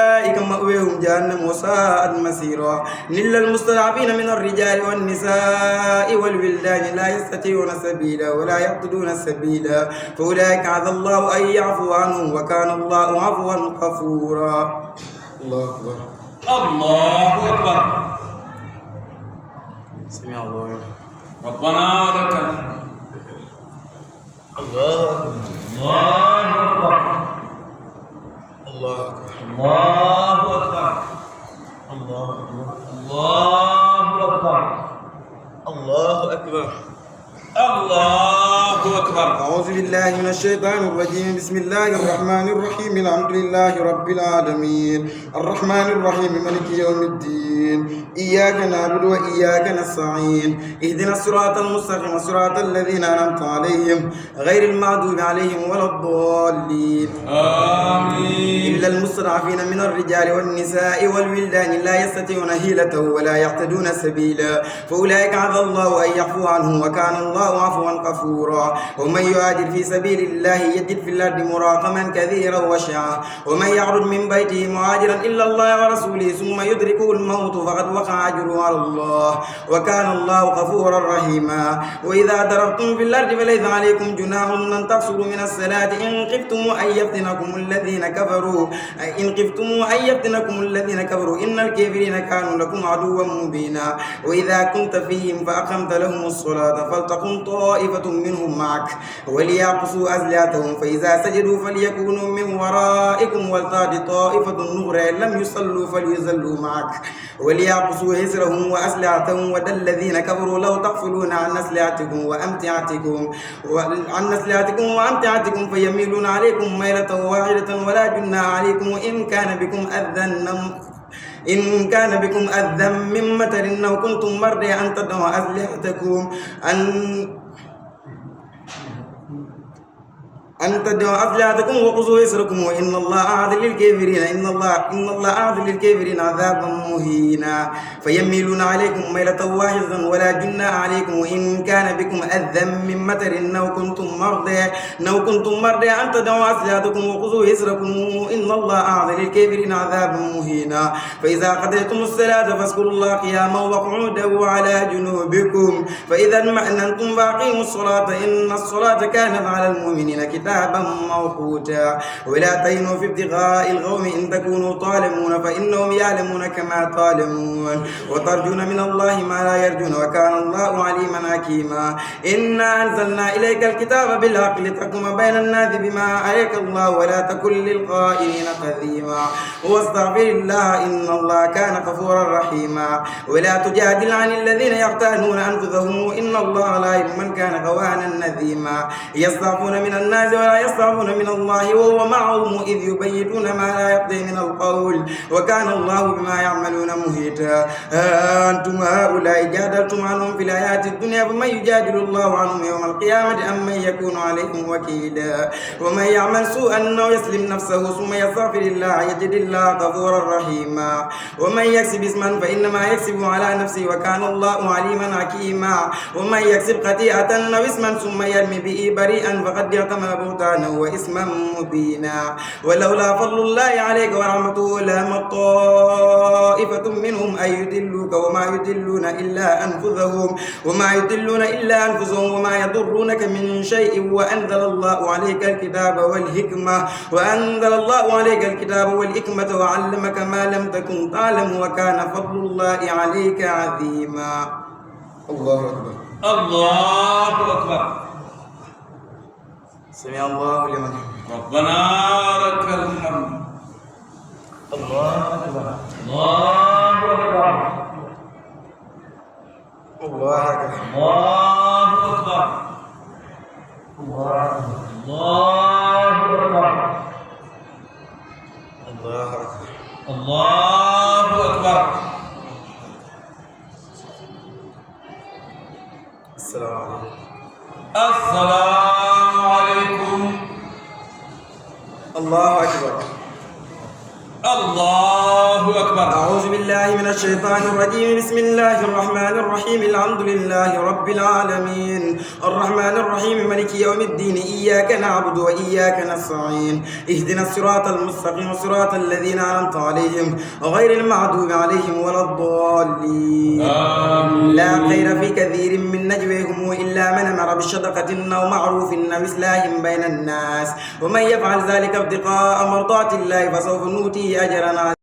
أولئك مأويهم جهنم وساءت مصيرا إلا المستضعفين من الرجال والنساء والولدان لا يستطيعون سبيلا ولا يقصدون سبيلا فأولئك عسى الله أن يعفو عنهم وكان الله عفوا غفورا. الله أكبر. الله أكبر. سمع الله ربنا ولك الحمد. الله الله أكبر. الله أكبر. الله أكبر. الله أكبر. الله أكبر. الله أكبر. الله أكبر. أعوذ بالله من الشيطان الرجيم. بسم الله الرحمن الرحيم. الحمد لله رب العالمين الرحمن الرحيم مالك يوم الدين إياك نعبد وإياك نستعين اهدنا الصراط المستقيم صراط الذين أنعمت عليهم غير المغضوب عليهم ولا الضالين آمين. إلا المستضعفين من الرجال والنساء والولدان لا يستطيعون حيلة ولا يهتدون سبيلا فأولئك عسى الله أن يعفو عنهم وكان الله عفوا غفورا. ومن يهاجر في سبيل الله يجد في الأرض مراغما كثيرا وسعا ومن يخرج من بيته مهاجرا إلا الله ورسوله ثم يدركه الموت فقد وقع أجره على الله وكان الله غفورا رحيما. وإذا ضربتم في الأرض فليس عليكم جناح أن تقصروا من الصلاة إن خفتم أن يفتنكم الذين كفروا إن الكافرين كانوا لكم عدوا مبينا. وإذا كنت فيهم فأقمت لهم الصلاة فلتقم طائفة منهم معك وليقصوا أسلحتهم فإذا سجدوا فليكونوا من ورائكم ولتأت طائفة أخرى لم يصلوا فليصلوا معك وليقصوا حذرهم وأسلحتهم ود الذين كفروا لو تغفلون عن أسلحتكم فيميلون عليكم ميلة واحدة ولا جناح عليكم إن كان بكم أذى من مطر أو كنتم مرضى أن تضعوا أسلحتكم وخذوا حذركم إن الله أعد للكافرين عذابا مهينا. فيميلون عليكم ميلة واحدة ولا جناح عليكم إن كان بكم أذى من مطر أو كنتم مرضى أن تضعوا أسلحتكم وخذوا حذركم إن الله أعد للكافرين عذابا مهينا. فإذا قضيتم الصلاة فاذكروا الله قياما وقعودا وعلى جنوبكم فإذا اطمأننتم فأقيموا الصلاة إن الصلاة كانت على المؤمنين كتابا موقوتا. ولا تهنوا في ابتغاء القوم إن تكونوا تعلمون فإنهم يعلمون كما تعلمون وترجون من الله ما لا يرجون وكان الله عليما حكيما. إنا أنزلنا إليك الكتاب بالحق لتحكم بين الناس بما أراك الله ولا تكن للخائنين خصيما واستغفر الله إن الله كان غفورا رحيما. ولا تجادل عن الذين يختانون أنفسهم إن الله لا يحب من كان خوانا نثيما. يستعفون من الناس ولا يستعفون من الله وهو معهم إذ يبيتون ما لا يرضي من القول وكان الله بما يعملون محيطا. أنتم هؤلاء جادلتم عنهم في الحياة الدنيا فمن يجادل الله عنهم يوم القيامة أم من يكون عليهم وكيلا. ومن يعمل سوءا أو يسلم نفسه ثم يستغفر الله يجد الله غفورا رحيما. ومن يكسب اسما فإنما يكسبه على نفسه وكان الله عليما حكيما. ومن يكسب خطيئة أو اسما ثم يرمي به بريئا فقد احتمل بهتانا وإثما مبينا. ولولا فضل الله عليك ورحمته لهم طائفة منهم أن يضلوك وما يضلون إلا أنفسهم وما يضرونك من شيء وأنزل الله عليك الكتاب والحكمة وعلمك ما لم تكن تعلم وكان فضل الله عليك عظيما. الله أكبر. الله أكبر. سمع الله لمن ربنا لك الحمد. الله أكبر. الله أكبر. الله أكبر. الله أكبر. الله أكبر. الله أكبر. الله أكبر. السلام عليكم. السلام عليكم. الله أكبر. الله أكبر. أعوذ بالله من الشيطان الرجيم. بسم الله الرحمن الرحيم. الحمد لله رب العالمين الرحمن الرحيم مالك يوم الدين. إياك نعبد وإياك نستعين. اهدنا الصراط المستقيم صراط الذين أنعمت عليهم غير المغضوب عليهم ولا الضالين. لا خير في كثير من نجويهم إلا من أمر بصدقة أو معروف أو إصلاح بين الناس ومن يفعل ذلك ابتغاء مرضات الله فسوف نؤتيه أجرا